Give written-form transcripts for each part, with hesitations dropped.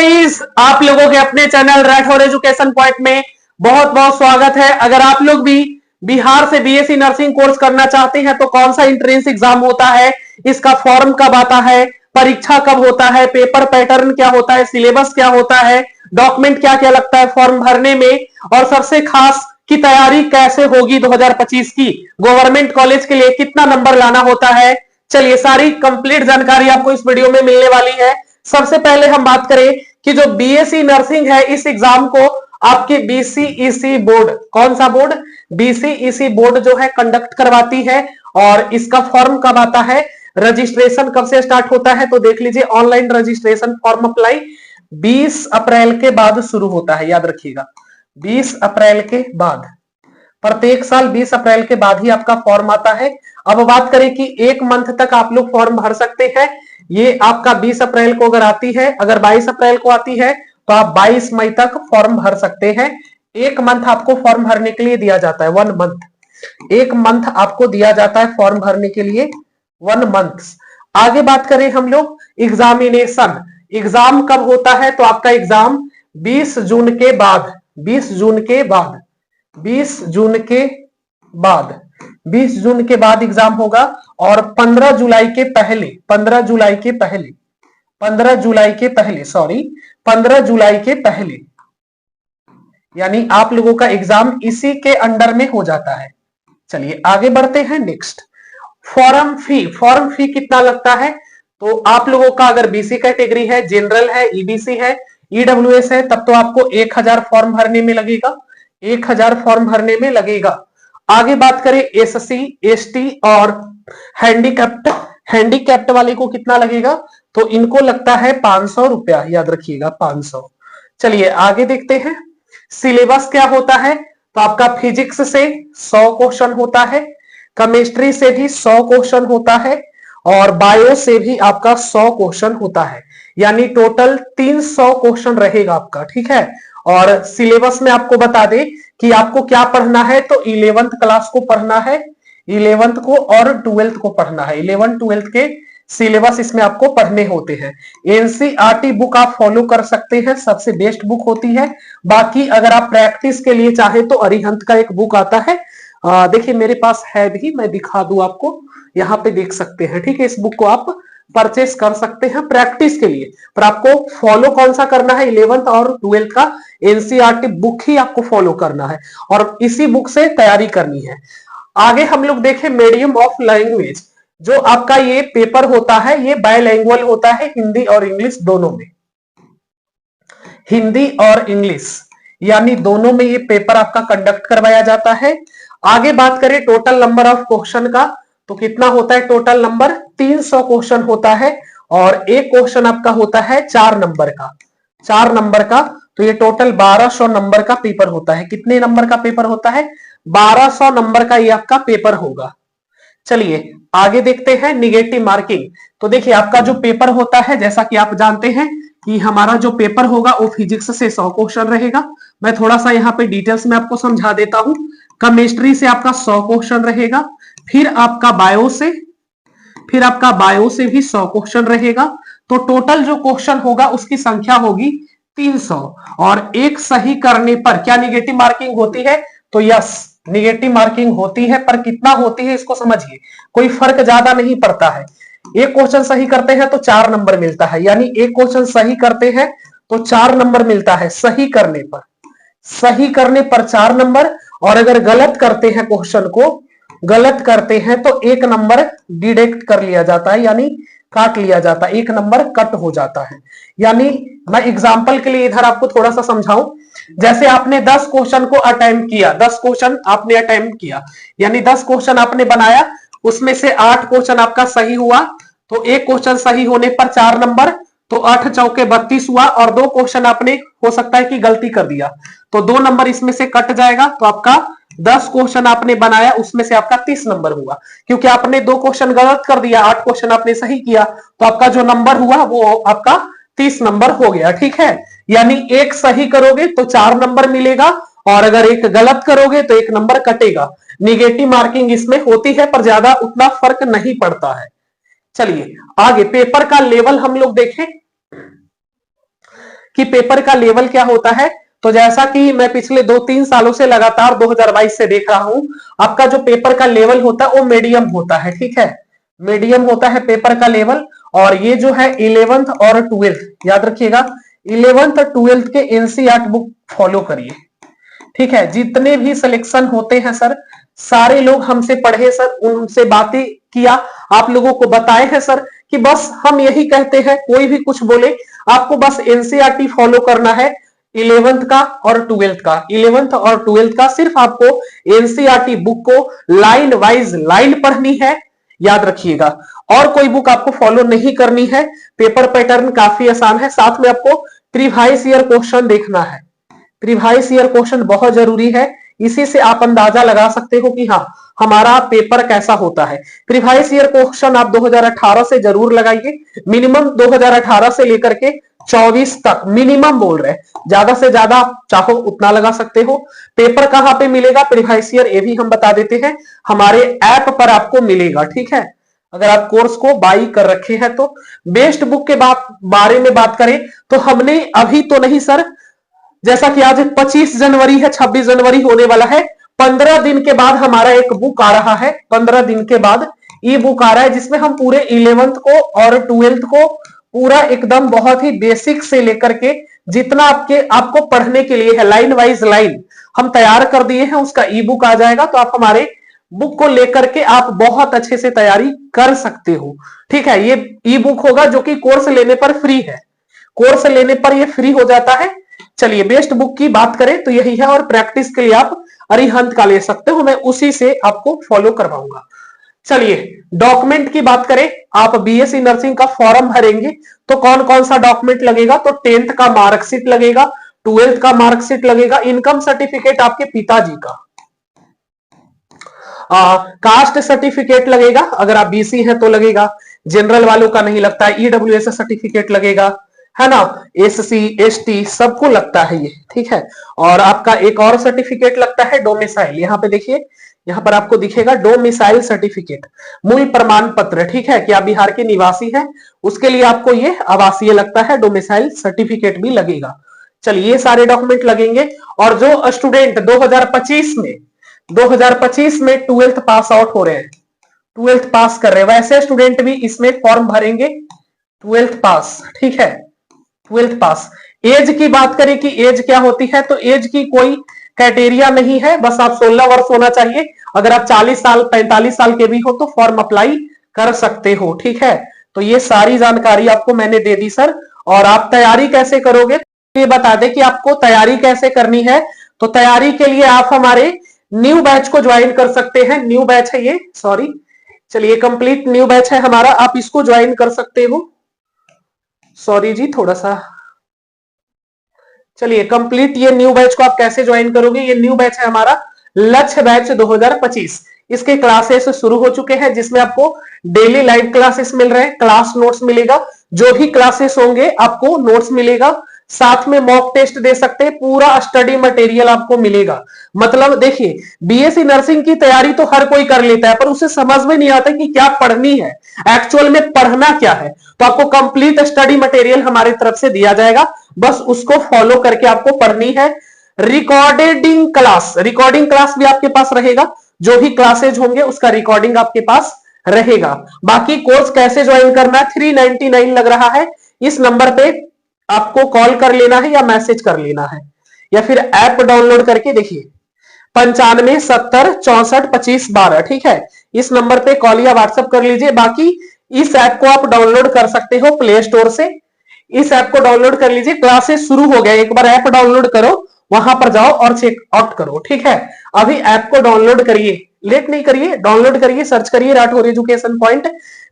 Guys, आप लोगों के अपने चैनल रेड हॉर एजुकेशन पॉइंट में बहुत बहुत स्वागत है। अगर आप लोग भी बिहार से बीएससी नर्सिंग कोर्स करना चाहते हैं तो कौन सा एंट्रेंस एग्जाम होता है, इसका फॉर्म कब आता है, परीक्षा कब होता है, पेपर पैटर्न क्या होता है, सिलेबस क्या होता है, डॉक्यूमेंट क्या क्या लगता है फॉर्म भरने में, और सबसे खास की तैयारी कैसे होगी 2025 की, गवर्नमेंट कॉलेज के लिए कितना नंबर लाना होता है। चलिए, सारी कंप्लीट जानकारी आपको इस वीडियो में मिलने वाली है। सबसे पहले हम बात करें कि जो बीएससी नर्सिंग है, इस एग्जाम को आपकी बीसीईसी बोर्ड, कौन सा बोर्ड, बीसीईसी बोर्ड जो है कंडक्ट करवाती है। और इसका फॉर्म कब आता है, रजिस्ट्रेशन कब से स्टार्ट होता है, तो देख लीजिए ऑनलाइन रजिस्ट्रेशन फॉर्म अप्लाई 20 अप्रैल के बाद शुरू होता है। याद रखिएगा 20 अप्रैल के बाद, प्रत्येक साल 20 अप्रैल के बाद ही आपका फॉर्म आता है। अब बात करें कि एक मंथ तक आप लोग फॉर्म भर सकते हैं। ये आपका 20 अप्रैल को अगर आती है, अगर 22 अप्रैल को आती है तो आप 22 मई तक फॉर्म भर सकते हैं। एक मंथ आपको फॉर्म भरने के लिए दिया जाता है, 1 मंथ, एक मंथ आपको दिया जाता है फॉर्म भरने के लिए, 1 मंथ। आगे बात करें हम लोग एग्जामिनेशन, एग्जाम कब होता है, तो आपका एग्जाम 20 जून के बाद, 20 जून के बाद, 20 जून के बाद, 20 जून के बाद एग्जाम होगा। और 15 जुलाई के पहले, 15 जुलाई के पहले, 15 जुलाई के पहले, सॉरी 15 जुलाई के पहले, यानी आप लोगों का एग्जाम इसी के अंडर में हो जाता है। चलिए आगे बढ़ते हैं। Next, form fee, form fee कितना लगता है, तो आप लोगों का अगर बीसी कैटेगरी है, जनरल है, ईबीसी है, ईडब्ल्यूएस है, तब तो आपको 1000 फॉर्म भरने में लगेगा, 1000 फॉर्म भरने में लगेगा। आगे बात करें एससी, एसटी और हैंडीकैप्ट, हैंडीकैप्ट वाले को कितना लगेगा, तो इनको लगता है 500 रुपया, याद रखिएगा 500। चलिए आगे देखते हैं सिलेबस क्या होता है, तो आपका फिजिक्स से 100 क्वेश्चन होता है, केमिस्ट्री से भी 100 क्वेश्चन होता है, और बायो से भी आपका 100 क्वेश्चन होता है, यानी टोटल 300 क्वेश्चन रहेगा आपका। ठीक है, और सिलेबस में आपको बता दें कि आपको क्या पढ़ना है, तो 11th क्लास को पढ़ना है, 11th को और 12th को पढ़ना है। 11 12th के सिलेबस इसमें आपको पढ़ने होते हैं। एनसीईआरटी बुक आप फॉलो कर सकते हैं, सबसे बेस्ट बुक होती है। बाकी अगर आप प्रैक्टिस के लिए चाहे तो अरिहंत का एक बुक आता है, देखिए मेरे पास है भी, मैं दिखा दूं आपको, यहाँ पे देख सकते हैं। ठीक है, इस बुक को आप परचेस कर सकते हैं प्रैक्टिस के लिए, पर आपको फॉलो कौन सा करना है, 11th और 12th का एनसीईआरटी बुक ही आपको फॉलो करना है और इसी बुक से तैयारी करनी है। आगे हम लोग देखें मीडियम ऑफ लैंग्वेज, जो आपका ये पेपर होता है ये बायलैंग्वेज होता है, हिंदी और इंग्लिश दोनों में, हिंदी और इंग्लिश यानी दोनों में ये पेपर आपका कंडक्ट करवाया जाता है। आगे बात करें टोटल नंबर ऑफ क्वेश्चन का, तो कितना होता है टोटल नंबर, 300 क्वेश्चन होता है, और एक क्वेश्चन आपका होता है 4 नंबर का, 4 नंबर का, तो ये टोटल 1200 नंबर का पेपर होता है। कितने नंबर का पेपर होता है, 1200 नंबर का ये आपका पेपर होगा। चलिए आगे देखते हैं निगेटिव मार्किंग। तो देखिए आपका जो पेपर होता है, जैसा कि आप जानते हैं कि हमारा जो पेपर होगा वो फिजिक्स से 100 क्वेश्चन रहेगा। मैं थोड़ा सा यहाँ पे डिटेल्स में आपको समझा देता हूं। केमिस्ट्री से आपका 100 क्वेश्चन रहेगा, फिर आपका बायो से, फिर आपका बायो से भी 100 क्वेश्चन रहेगा। तो टोटल जो क्वेश्चन होगा उसकी संख्या होगी 300, और एक सही करने पर क्या निगेटिव मार्किंग होती है, तो यस निगेटिव मार्किंग होती है, पर कितना होती है इसको समझिए, कोई फर्क ज्यादा नहीं पड़ता है। एक क्वेश्चन सही करते हैं तो 4 नंबर मिलता है, यानी एक क्वेश्चन सही करते हैं तो 4 नंबर मिलता है सही करने पर, सही करने पर 4 नंबर, और अगर गलत करते हैं क्वेश्चन को, गलत करते हैं तो 1 नंबर डिडक्ट कर लिया जाता है, यानी काट लिया जाता है, 1 नंबर कट हो जाता है। यानी मैं एग्जांपल के लिए इधर आपको थोड़ा सा समझाऊं, जैसे आपने 10 क्वेश्चन को अटेम्प्ट किया, 10 क्वेश्चन आपने अटेम्प्ट किया, यानी 10 क्वेश्चन आपने बनाया, उसमें से 8 क्वेश्चन आपका सही हुआ, तो एक क्वेश्चन सही होने पर 4 नंबर, तो 8 चौके 32 हुआ, और 2 क्वेश्चन आपने हो सकता है कि गलती कर दिया, तो 2 नंबर इसमें से कट जाएगा, तो आपका 10 क्वेश्चन आपने बनाया उसमें से आपका 30 नंबर हुआ, क्योंकि आपने 2 क्वेश्चन गलत कर दिया, 8 क्वेश्चन आपने सही किया, तो आपका जो नंबर हुआ वो आपका 30 नंबर हो गया। ठीक है, यानी एक सही करोगे तो 4 नंबर मिलेगा, और अगर एक गलत करोगे तो 1 नंबर कटेगा। निगेटिव मार्किंग इसमें होती है, पर ज्यादा उतना फर्क नहीं पड़ता है। चलिए आगे पेपर का लेवल हम लोग देखें कि पेपर का लेवल क्या होता है। तो जैसा कि मैं पिछले 2-3 सालों से लगातार 2022 से देख रहा हूं, आपका जो पेपर का लेवल होता है वो मीडियम होता है, ठीक है, मीडियम होता है पेपर का लेवल। और ये जो है 11th और 12th, याद रखिएगा 11th और 12th के एनसीईआरटी बुक फॉलो करिए, ठीक है। जितने भी सिलेक्शन होते हैं सर, सारे लोग हमसे पढ़े सर, उनसे बातें किया, आप लोगों को बताए हैं सर कि बस हम यही कहते हैं, कोई भी कुछ बोले आपको बस एनसीईआरटी फॉलो करना है। 11th का और 12th का, 11th और 12th का सिर्फ आपको एनसीईआरटी बुक को लाइन वाइज लाइन पढ़नी है, याद रखिएगा, और कोई बुक आपको फॉलो नहीं करनी है। पेपर पैटर्न काफी आसान है, साथ में आपको प्रीवाइस ईयर क्वेश्चन देखना है। प्रीवाइस ईयर क्वेश्चन बहुत जरूरी है, इसी से आप अंदाजा लगा सकते हो कि हाँ हमारा पेपर कैसा होता है। प्रीवाइस ईयर क्वेश्चन आप 2018 से जरूर लगाइए, मिनिमम 2018 से लेकर के 24 तक मिनिमम बोल रहे हैं, ज्यादा से ज्यादा आप चाहो उतना लगा सकते हो। पेपर कहां पे मिलेगा प्रीवाइस ईयर, ये भी हम बता देते हैं, हमारे ऐप पर आपको मिलेगा, ठीक है, अगर आप कोर्स को बाई कर रखे हैं तो। बेस्ट बुक के बारे में बात करें तो हमने अभी तो नहीं सर, जैसा कि आज 25 जनवरी है, 26 जनवरी होने वाला है, 15 दिन के बाद हमारा एक बुक आ रहा है, 15 दिन के बाद ई बुक आ रहा है, जिसमें हम पूरे 11th को और 12th को पूरा एकदम बहुत ही बेसिक से लेकर के जितना आपको पढ़ने के लिए है लाइन वाइज लाइन हम तैयार कर दिए हैं, उसका ई बुक आ जाएगा। तो आप हमारे बुक को लेकर के आप बहुत अच्छे से तैयारी कर सकते हो, ठीक है। ये ई बुक होगा जो कि कोर्स लेने पर फ्री है, कोर्स लेने पर ये फ्री हो जाता है। चलिए बेस्ट बुक की बात करें तो यही है, और प्रैक्टिस के लिए आप अरिहंत का ले सकते हो, मैं उसी से आपको फॉलो करवाऊंगा। चलिए डॉक्यूमेंट की बात करें, आप बीएससी नर्सिंग का फॉर्म भरेंगे तो कौन कौन सा डॉक्यूमेंट लगेगा, तो 10th का मार्कशीट लगेगा, 12th का मार्कशीट लगेगा, इनकम सर्टिफिकेट आपके पिताजी का, कास्ट सर्टिफिकेट लगेगा, अगर आप बीसी हैं तो लगेगा, जनरल वालों का नहीं लगता है, ईडब्ल्यूएस सर्टिफिकेट लगेगा, है ना, एससी एसटी सबको लगता है ये, ठीक है। और आपका एक और सर्टिफिकेट लगता है डोमिसाइल, यहाँ पे देखिए, यहाँ पर आपको दिखेगा डोमिसाइल सर्टिफिकेट, मूल प्रमाण पत्र, ठीक है, कि आप बिहार के निवासी हैं, उसके लिए आपको ये आवासीय लगता है, डोमिसाइल सर्टिफिकेट भी लगेगा। चलिए ये सारे डॉक्यूमेंट लगेंगे। और जो स्टूडेंट 2025 में 12th पास आउट हो रहे हैं, 12th पास कर रहे हैं, वैसे स्टूडेंट भी इसमें फॉर्म भरेंगे 12th पास, ठीक है, 12th पास। एज की बात करें कि एज क्या होती है, तो एज की कोई क्राइटेरिया नहीं है, बस आप 16 वर्ष होना चाहिए, अगर आप 40 साल 45 साल के भी हो तो फॉर्म अप्लाई कर सकते हो, ठीक है। तो ये सारी जानकारी आपको मैंने दे दी सर। और आप तैयारी कैसे करोगे, ये बता दें कि आपको तैयारी कैसे करनी है। तो तैयारी के लिए आप हमारे न्यू बैच को ज्वाइन कर सकते हैं, न्यू बैच है ये, सॉरी, चलिए कंप्लीट न्यू बैच है हमारा, आप इसको ज्वाइन कर सकते हो, सॉरी जी थोड़ा सा, चलिए कंप्लीट ये न्यू बैच को आप कैसे ज्वाइन करोगे, ये न्यू बैच है हमारा लक्ष्य बैच 2025, इसके क्लासेस शुरू हो चुके हैं, जिसमें आपको डेली लाइव क्लासेस मिल रहे हैं, क्लास नोट्स मिलेगा, जो भी क्लासेस होंगे आपको नोट्स मिलेगा, साथ में मॉक टेस्ट दे सकते हैं, पूरा स्टडी मटेरियल आपको मिलेगा। मतलब देखिए बीएससी नर्सिंग की तैयारी तो हर कोई कर लेता है, पर उसे समझ में नहीं आता कि क्या पढ़नी है, एक्चुअल में पढ़ना क्या है। तो आपको कंप्लीट स्टडी मटेरियल हमारी तरफ से दिया जाएगा, बस उसको फॉलो करके आपको पढ़नी है। रिकॉर्डिंग क्लास भी आपके पास रहेगा, जो भी क्लासेज होंगे उसका रिकॉर्डिंग आपके पास रहेगा। बाकी कोर्स कैसे ज्वाइन करना है, 399 लग रहा है, इस नंबर पे आपको कॉल कर लेना है या मैसेज कर लेना है, या फिर ऐप डाउनलोड करके देखिए 9570642512, ठीक है, इस नंबर पे कॉल या व्हाट्सएप कर लीजिए। बाकी इस ऐप को आप डाउनलोड कर सकते हो प्ले स्टोर से, इस ऐप को डाउनलोड कर लीजिए, क्लासेस शुरू हो गया, एक बार ऐप डाउनलोड करो, वहां पर जाओ और चेक आउट करो, ठीक है। अभी ऐप को डाउनलोड करिए, लेट नहीं करिए, डाउनलोड करिए, सर्च करिए Rathore education point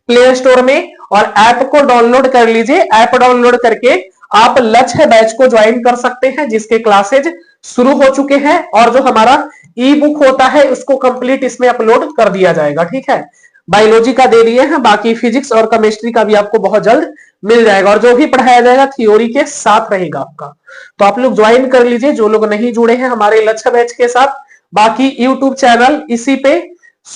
play store में और ऐप को डाउनलोड कर लीजिए। ऐप डाउनलोड करके आप लक्ष्य बैच को ज्वाइन कर सकते हैं, जिसके क्लासेज शुरू हो चुके हैं, और जो हमारा ई बुक होता है उसको कंप्लीट इसमें अपलोड कर दिया जाएगा, ठीक है। बायोलॉजी का दे दिए हैं, बाकी फिजिक्स और केमिस्ट्री का भी आपको बहुत जल्द मिल जाएगा, और जो भी पढ़ाया जाएगा थ्योरी के साथ रहेगा आपका। तो आप लोग ज्वाइन कर लीजिए जो लोग नहीं जुड़े हैं हमारे लक्ष्य बैच के साथ। बाकी यूट्यूब चैनल इसी पे